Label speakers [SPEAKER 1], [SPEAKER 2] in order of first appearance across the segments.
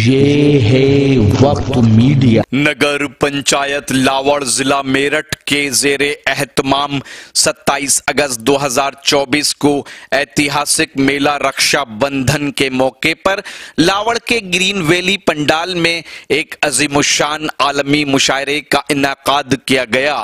[SPEAKER 1] ये है वक्त मीडिया।
[SPEAKER 2] नगर पंचायत लावड़ जिला मेरठ के जेरे एहतमाम 27 अगस्त 2024 को ऐतिहासिक मेला रक्षाबंधन के मौके पर लावड़ के ग्रीन वैली पंडाल में एक अजीमुशान आलमी मुशायरे का इनेकाद किया गया।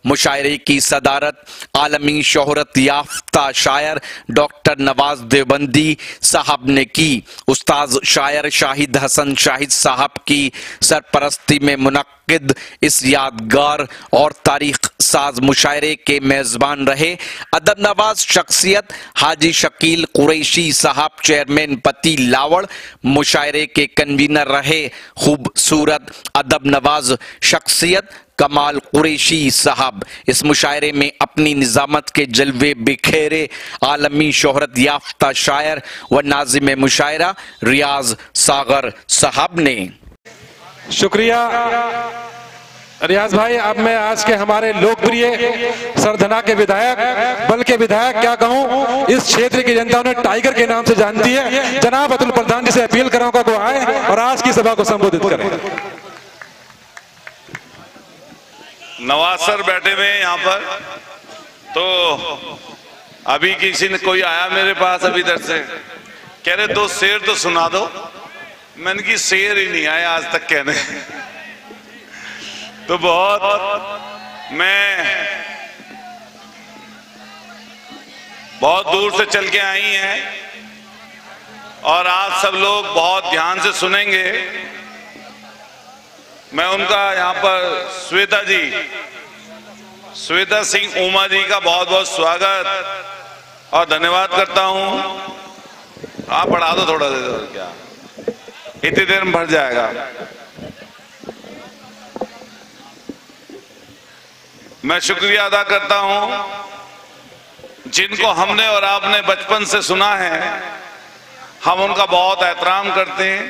[SPEAKER 2] मुशायरे की सदारत आलमी शोहरत याफ्ता शायर डॉक्टर नवाज देवबंदी साहब ने की। उस्ताद शायर शाहिद हसन शाहिद साहब की सरपरस्ती में मुनक्किद इस यादगार और तारीख साज मुशायरे के मेजबान रहे अदब नवाज शख्सियत हाजी शकील कुरैशी साहब चेयरमैन पति लावड़। मुशायरे के कन्वीनर रहे खूबसूरत अदब नवाज शख्सियत कमाल कुरैशी साहब। इस मुशायरे में अपनी निजामत के जलवे बिखेरे आलमी शोहरत याफ्ता शायर व नाजिम मुशायरा रियाज सागर साहब ने।
[SPEAKER 3] शुक्रिया रियाज भाई। अब मैं आज के हमारे लोकप्रिय सरधना के विधायक बल्कि विधायक क्या कहूं, इस क्षेत्र की जनता उन्हें टाइगर के नाम से जानती है, जनाब अतुल प्रधान जी से अपील कराऊंगा वो आए और आज की सभा को संबोधित करें।
[SPEAKER 4] नवाज सर बैठे हुए हैं यहाँ पर, तो अभी किसी ने कोई आया मेरे पास अभी इधर से, कह रहे दो शेर तो सुना दो। मैंने की शेर ही नहीं आया आज तक कहने। तो मैं बहुत दूर से चल के आई हैं और आज सब लोग बहुत ध्यान से सुनेंगे। मैं उनका यहाँ पर श्वेता सिंह उमा जी का बहुत बहुत स्वागत और धन्यवाद करता हूं। आप बढ़ा दो थोड़ा देर, क्या इतनी देर में भर जाएगा। मैं शुक्रिया अदा करता हूं जिनको हमने और आपने बचपन से सुना है। हम उनका बहुत एहतराम करते हैं,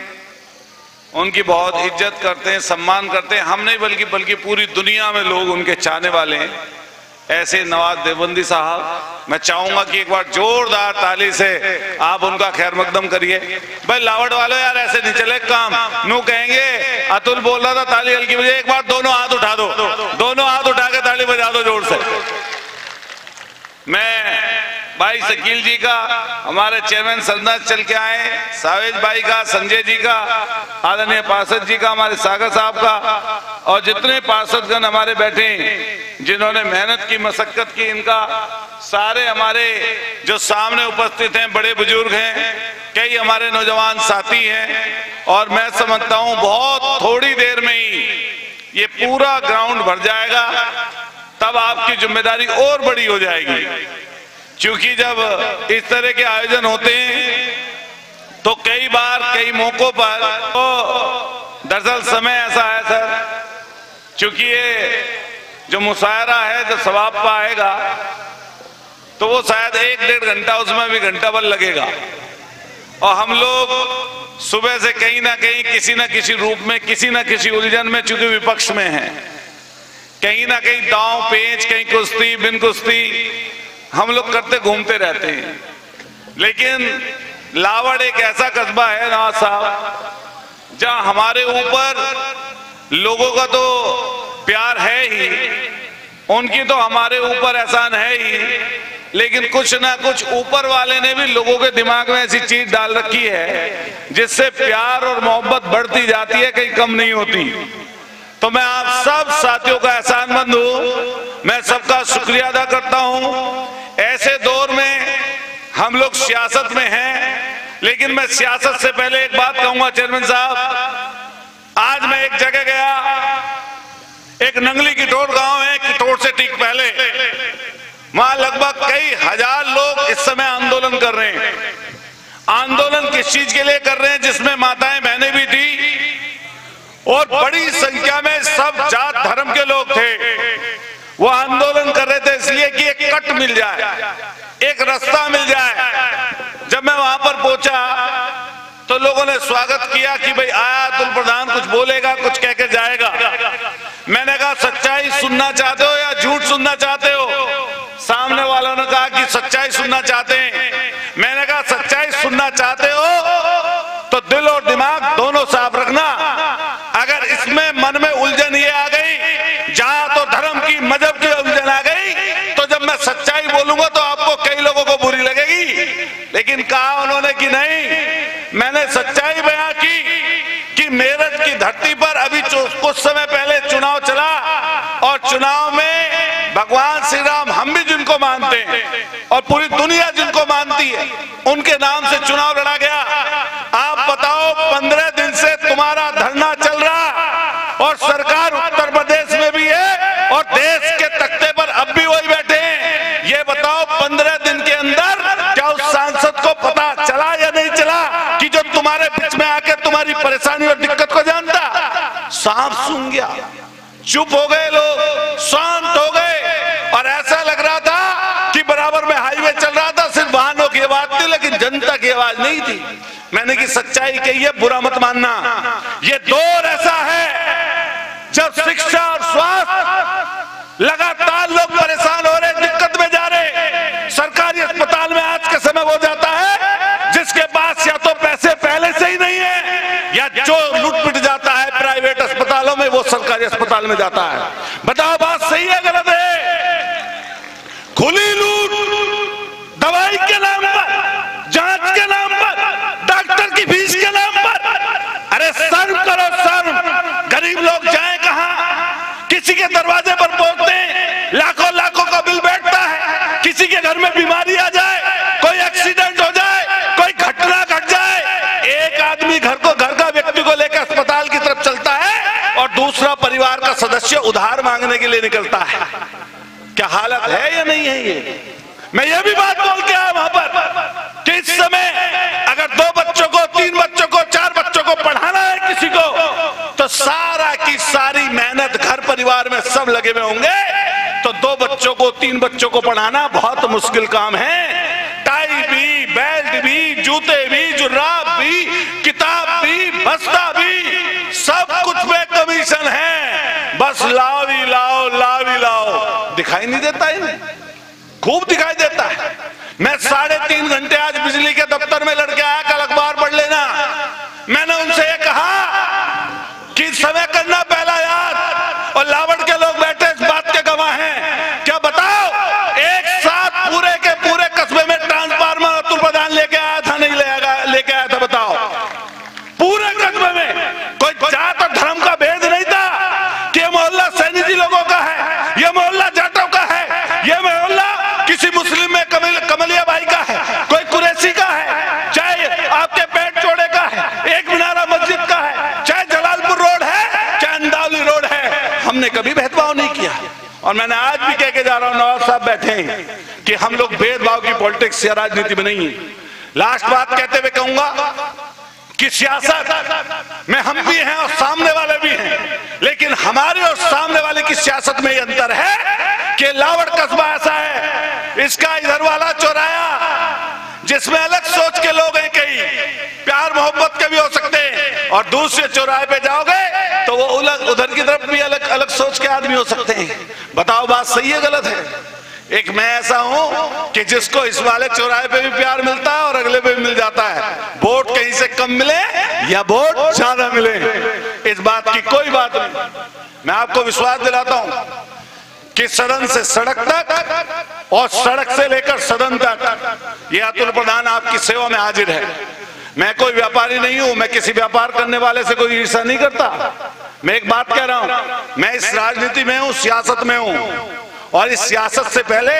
[SPEAKER 4] उनकी बहुत इज्जत करते हैं, सम्मान करते हैं। हम नहीं बल्कि पूरी दुनिया में लोग उनके चाहने वाले हैं। ऐसे नवाज देवबंदी साहब, मैं चाहूंगा कि एक बार जोरदार ताली से आप उनका खैर मकदम करिए। भाई लावड़ वालों यार ऐसे नहीं चले काम, नू कहेंगे अतुल बोल रहा था ताली हल्की बजे, एक बार दोनों हाथ उठा दो, दोनों हाथ उठा के ताली बजा दो जोर से। मैं भाई शकील जी का, हमारे चेयरमैन सरदार चल के आए, सावेज भाई का, संजय जी का, आदरणीय पार्षद जी का, हमारे सागर साहब का और जितने पार्षदगण हमारे बैठे जिन्होंने मेहनत की मशक्कत की, इनका सारे हमारे जो सामने उपस्थित हैं बड़े बुजुर्ग हैं, कई हमारे नौजवान साथी हैं और मैं समझता हूं बहुत थोड़ी देर में ही ये पूरा ग्राउंड भर जाएगा। तब आपकी जिम्मेदारी और बड़ी हो जाएगी, क्योंकि जब इस तरह के आयोजन होते हैं तो कई बार कई मौकों पर तो दरअसल समय ऐसा है सर, क्योंकि ये जो मुशायरा है जब सवाब पर आएगा तो वो शायद 1-1.5 घंटा, उसमें भी घंटा भर लगेगा और हम लोग सुबह से कहीं ना कहीं किसी ना किसी रूप में किसी ना किसी उलझन में, चूंकि विपक्ष में है, कहीं ना कहीं दांव पेच, कहीं कुश्ती बिन कुश्ती हम लोग करते घूमते रहते हैं। लेकिन लावड़ एक ऐसा कस्बा है नवाज साहब जहां हमारे ऊपर लोगों का तो प्यार है ही, उनकी तो हमारे ऊपर एहसान है ही, लेकिन कुछ ना कुछ ऊपर वाले ने भी लोगों के दिमाग में ऐसी चीज डाल रखी है जिससे प्यार और मोहब्बत बढ़ती जाती है, कहीं कम नहीं होती। तो मैं आप सब साथियों का एहसानमंद हूं, मैं सबका शुक्रिया अदा करता हूं। ऐसे दौर में हम लोग सियासत में हैं, लेकिन मैं सियासत से पहले एक बात कहूंगा चेयरमैन साहब। आज मैं एक जगह गया, एक नंगली किटोर गांव है, किटोर से ठीक पहले, वहां लगभग कई हजार लोग इस समय आंदोलन कर रहे हैं। आंदोलन किस चीज के लिए कर रहे हैं? जिसमें माताएं बहनें भी थी और बड़ी संख्या में सब जात धर्म के लोग थे। वो आंदोलन कर रहे थे इसलिए कि एक कट मिल जाए, एक रास्ता मिल जाए। जब मैं वहां पर पहुंचा तो लोगों ने स्वागत किया कि भाई आया अतुल प्रधान, कुछ बोलेगा, कुछ कहकर जाएगा। मैंने कहा सच्चाई सुनना चाहते हो या झूठ सुनना चाहते हो? सामने वालों ने कहा कि सच्चाई सुनना चाहते हैं। मैंने कहा सच्चाई सुनना चाहते हो तो दिल और दिमाग दोनों साफ रखना लेकिन कहा उन्होंने कि नहीं, मैंने सच्चाई बयां की कि मेरठ की धरती पर अभी कुछ समय पहले चुनाव चला और चुनाव में भगवान श्री राम, हम भी जिनको मानते हैं और पूरी दुनिया जिनको मानती है, उनके नाम से चुनाव लड़ा गया। आप बताओ, 15 दिन से तुम्हारा धरना चल रहा और सरकार उत्तर प्रदेश में भी है और देश के तख्ते पर अब भी वही बैठे हैं। ये बताओ, 15 दिन के अंदर क्या उस सांसद को पता चला या नहीं चला कि जो तुम्हारे बीच में आके तुम्हारी परेशानी और दिक्कत को जानता? सांप सूंघ गया, चुप हो गए लोग, शांत हो गए और ऐसा लग रहा था कि बराबर में हाईवे चल रहा था, सिर्फ वाहनों की आवाज थी लेकिन जनता की आवाज नहीं थी। मैंने की सच्चाई कही है, बुरा मत मानना। ये दौर ऐसा है जब शिक्षा और स्वास्थ्य लगातार लोग परेशान हो रहे, दिक्कत में जा रहे। सरकारी अस्पताल में आज के समय वो जाता है जिसके पास या तो पैसे पहले से ही नहीं है या जो लूट पिट जाता है प्राइवेट अस्पतालों में, वो सरकारी अस्पताल में जाता है। बताओ, बात सही है गलत है? खुली लूट, दवाई के नाम पर, जांच के नाम पर, डॉक्टर की फीस के नाम पर। अरे शर्म करो, शर्म। गरीब लोग जाए कहां? किसी के दरवाजे पर पहुंचते हैं, लाखों लाखों का बिल बैठता है। किसी के घर में बीमारी आ जाए, कोई एक्सीडेंट हो जाए, कोई घटना घट जाए, एक आदमी घर का व्यक्ति को लेकर अस्पताल की तरफ चलता है और दूसरा परिवार का सदस्य उधार मांगने के लिए निकलता है। क्या हालत है या नहीं है ये? मैं ये भी बात बोल के आया वहां पर कि इस समय अगर 2 बच्चों को, 3 बच्चों को, 4 बच्चों को पढ़ाना है किसी को, तो सारा की सारी मेहनत घर परिवार में सब लगे हुए होंगे, तो 2 बच्चों को, 3 बच्चों को पढ़ाना बहुत मुश्किल काम है। टाई भी, बेल्ट भी, जूते भी, जुर्राब भी, किताब भी, बस्ता भी, सब कुछ में कमीशन है। बस लाओ ही लाओ, लाओ ही लाओ। दिखाई नहीं देता इन्हें? खूब दिखाई देता है। मैं 3.5 घंटे आज बिजली के दफ्तर में लड़के आया, कल अखबार पढ़ लेना। मैंने उनसे ये कहा कि समय करना पहला याद, और लावड़ के लोग बैठे इस बात के गवाह हैं। क्या बताओ, एक साथ पूरे के पूरे कस्बे में ट्रांसफार्मर अतुल प्रधान लेके आया था, नहीं लेके आया था? बताओ, पूरे कस्बे में कोई जात और धर्म का भेद नहीं था कि ये मोहल्ला सैनी जी लोगों का है, ये मोहल्ला जाटों का है, ये मोहल्ला किसी मुस्लिम में कमलिया भाई का है, कोई कुरैशी का है, चाहे आपके पेट चौड़े का है, एक मीनारा मस्जिद का है, चाहे जलालपुर रोड है, चाहे अंदावली रोड है। हमने कभी भेदभाव नहीं किया। और मैंने आज भी कह के जा रहा हूं, नवाब साहब बैठे हैं, कि हम लोग भेदभाव की पॉलिटिक्स या राजनीति में नहीं है। लास्ट बात कहते हुए कहूंगा कि सियासत में हम भी हैं और सामने वाले भी हैं, लेकिन हमारे और सामने वाले की सियासत में ये अंतर है कि लावड़ कस्बा ऐसा है, इसका इधर वाला चौराया जिसमें अलग सोच के लोग हैं, कई प्यार मोहब्बत के भी हो सकते हैं, और दूसरे चौराहे पे जाओगे तो वो उधर की तरफ भी अलग अलग सोच के आदमी हो सकते हैं। बताओ, बात सही है गलत है? एक मैं ऐसा हूं कि जिसको इस वाले चौराहे पे भी प्यार मिलता है और अगले पे भी मिल जाता है। वोट कहीं से कम मिले या वोट ज्यादा मिले, इस बात की कोई बात नहीं। मैं आपको विश्वास दिलाता हूं कि सदन से सड़क तक और सड़क से लेकर सदन तक ये अतुल प्रधान आपकी सेवा में हाजिर है। मैं कोई व्यापारी नहीं हूं, मैं किसी व्यापार करने वाले से कोई ईर्ष्या नहीं करता। मैं एक बात कह रहा हूं, मैं इस राजनीति में हूं, सियासत में हूं, और इस सियासत से पहले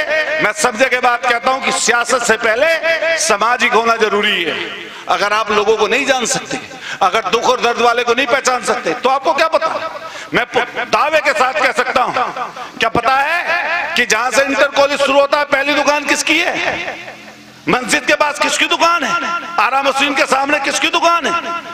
[SPEAKER 4] मैं सब जगह बात कहता हूं कि सियासत से पहले सामाजिक होना जरूरी है। अगर आप लोगों को नहीं जान सकते, अगर दुख और दर्द वाले को नहीं पहचान सकते, तो आपको क्या पता? मैं दावे के साथ कह सकता हूं, क्या पता है कि जहां से इंटर कॉलेज शुरू होता है, पहली दुकान किसकी है? मस्जिद के पास किसकी दुकान है? आरा मशीन के सामने किसकी दुकान है?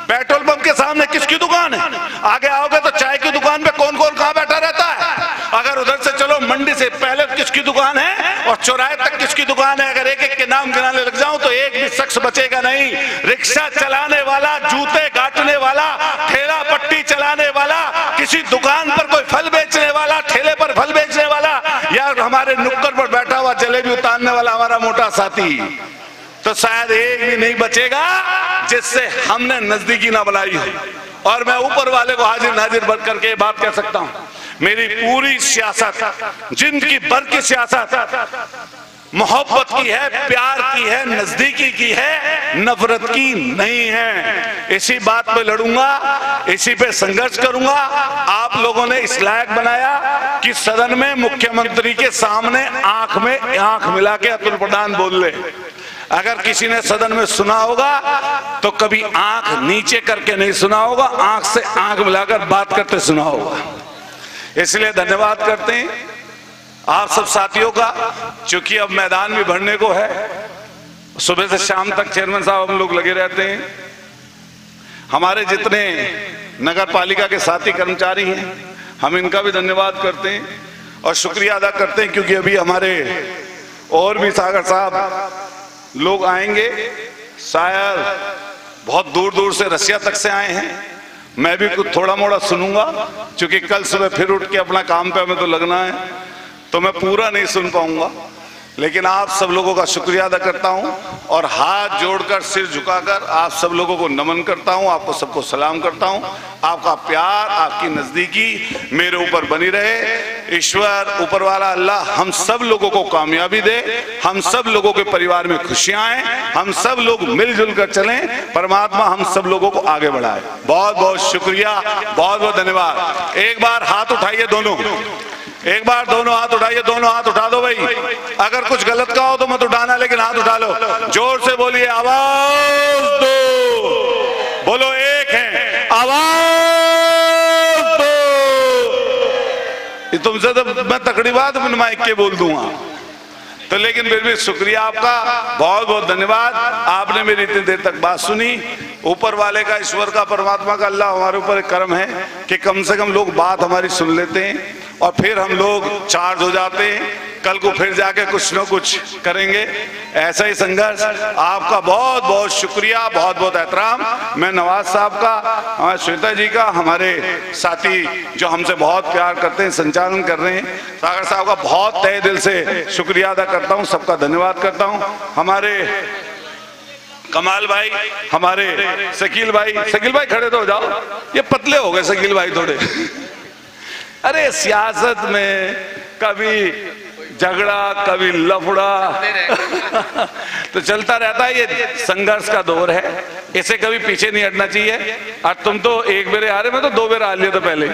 [SPEAKER 4] पेट्रोल पंप के सामने किसकी दुकान है? आगे आओगे तो चाय की दुकान पे कौन कौन कहां बैठा रहता है? अगर उधर से चलो, मंडी से पहले किसकी दुकान है और चौराहे तक किसकी दुकान है? अगर एक एक के नाम गिनाने लग जाऊं तो एक भी शख्स बचेगा नहीं। रिक्शा चलाने वाला, जूते काटने वाला, ठेला पट्टी चलाने वाला, किसी दुकान पर कोई फल बेचने वाला, ठेले पर फल बेचने वाला, या हमारे नुक्कड़ पर बैठा हुआ जलेबी उतारने वाला हमारा मोटा साथी, तो शायद एक भी नहीं बचेगा जिससे हमने नजदीकी ना बनाई हो। और मैं ऊपर वाले को हाजिर नाजिर भर करके बात कह सकता हूं, मेरी पूरी सियासत, जिंदगी भर की सियासत मोहब्बत की है, प्यार की है, नजदीकी की है, नफरत की नहीं है। इसी बात पे लड़ूंगा, इसी पे संघर्ष करूंगा। आप लोगों ने इस लायक बनाया कि सदन में मुख्यमंत्री के सामने आंख में आंख मिला के अतुल प्रधान बोल ले। अगर किसी ने सदन में सुना होगा तो कभी आंख नीचे करके नहीं सुना होगा, आंख से आंख मिलाकर बात करते सुना होगा। इसलिए धन्यवाद करते हैं आप सब साथियों का, क्योंकि अब मैदान भी भरने को है। सुबह से शाम तक चेयरमैन साहब हम लोग लगे रहते हैं। हमारे जितने नगर पालिका के साथी कर्मचारी हैं, हम इनका भी धन्यवाद करते हैं और शुक्रिया अदा करते हैं, क्योंकि अभी हमारे और भी सागर साहब लोग आएंगे, शायद बहुत दूर दूर से रसिया तक से आए हैं। मैं भी कुछ थोड़ा मोड़ा सुनूंगा, क्योंकि कल सुबह फिर उठ के अपना काम पे हमें तो लगना है, तो मैं पूरा नहीं सुन पाऊंगा। लेकिन आप सब लोगों का शुक्रिया अदा करता हूं और हाथ जोड़कर सिर झुकाकर आप सब लोगों को नमन करता हूं, आपको सबको सलाम करता हूं। आपका प्यार, आपकी नजदीकी मेरे ऊपर बनी रहे। ईश्वर ऊपर वाला अल्लाह हम सब लोगों को कामयाबी दे, हम सब लोगों के परिवार में खुशियां आए, हम सब लोग मिलजुल कर चलें, परमात्मा हम सब लोगों को आगे बढ़ाए। बहुत बहुत शुक्रिया, बहुत बहुत धन्यवाद। एक बार हाथ उठाइए दोनों, एक बार दोनों हाथ उठाइए, दोनों हाथ उठा दो भाई। अगर कुछ गलत कहा हो तो मत उठाना, लेकिन हाथ उठा लो। जोर से बोलिए, आवाज दो, बोलो एक है, आवाज दो। तुमसे तो मैं तकड़ी बात माइक के बोल दूंगा, तो लेकिन फिर भी शुक्रिया आपका, बहुत बहुत धन्यवाद। आपने मेरी इतनी देर तक बात सुनी। ऊपर वाले का, ईश्वर का, परमात्मा का, अल्लाह हमारे ऊपर एक करम है कि कम से कम लोग बात हमारी सुन लेते हैं और फिर हम लोग चार्ज हो जाते हैं। कल को फिर जाके कुछ न कुछ करेंगे, ऐसा ही संघर्ष। आपका बहुत बहुत शुक्रिया, बहुत बहुत एहतराम। मैं नवाज साहब का, हमारे श्वेता जी का, हमारे साथी जो हमसे बहुत प्यार करते हैं, संचालन कर रहे हैं, सागर साहब का बहुत तहे दिल से शुक्रिया अदा करता हूँ, सबका धन्यवाद करता हूँ। हमारे कमाल भाई, हमारे शकील भाई खड़े तो हो जाओ, ये पतले हो गए शकील भाई थोड़े। अरे सियासत में कभी झगड़ा, कभी लफड़ा तो चलता रहता है, ये संघर्ष का दौर है, इसे कभी पीछे नहीं हटना चाहिए। और तुम तो एक बेरे आ रहे, मैं तो 2 बेर आ लिया था पहले।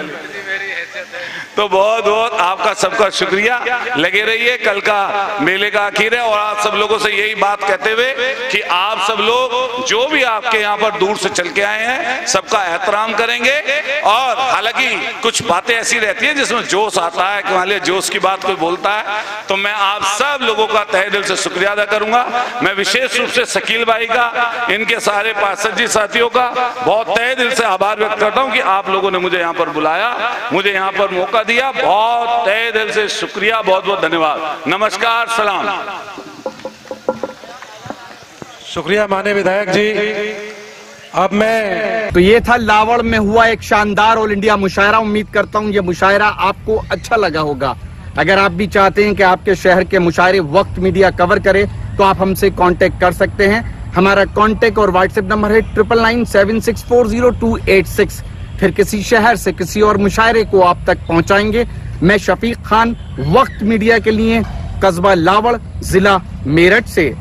[SPEAKER 4] तो बहुत बहुत आपका सबका शुक्रिया। लगे रहिए, कल का मेले का आखिर है और आप सब लोगों से यही बात कहते हुए कि आप सब लोग जो भी आपके यहाँ पर दूर से चल के आए हैं, सबका एहतराम करेंगे। और हालांकि कुछ बातें ऐसी रहती है जिसमें जोश आता है, मान लिया जोश की बात कोई बोलता है, तो मैं आप सब लोगों का तहे दिल से शुक्रिया अदा करूंगा। मैं विशेष रूप से शकील भाई का, इनके सारे पार्षद जी साथियों का बहुत तहे दिल से आभार व्यक्त करता हूं कि आप लोगों ने मुझे यहाँ पर बुलाया, मुझे यहाँ पर मौका दिया। बहुत तहे दिल से शुक्रिया, बहुत बहुत धन्यवाद। नमस्कार, सलाम।
[SPEAKER 3] शुक्रिया माननीय विधायक जी। अब मैं
[SPEAKER 1] तो ये था लावड़ में हुआ एक शानदार ऑल इंडिया मुशायरा। उम्मीद करता हूँ ये मुशायरा आपको अच्छा लगा होगा। अगर आप भी चाहते हैं कि आपके शहर के मुशायरे वक्त मीडिया कवर करे तो आप हमसे कांटेक्ट कर सकते हैं। हमारा कांटेक्ट और व्हाट्सएप नंबर है 9997640286। फिर किसी शहर से किसी और मुशायरे को आप तक पहुंचाएंगे। मैं शफीक खान, वक्त मीडिया के लिए, कस्बा लावड़, जिला मेरठ से।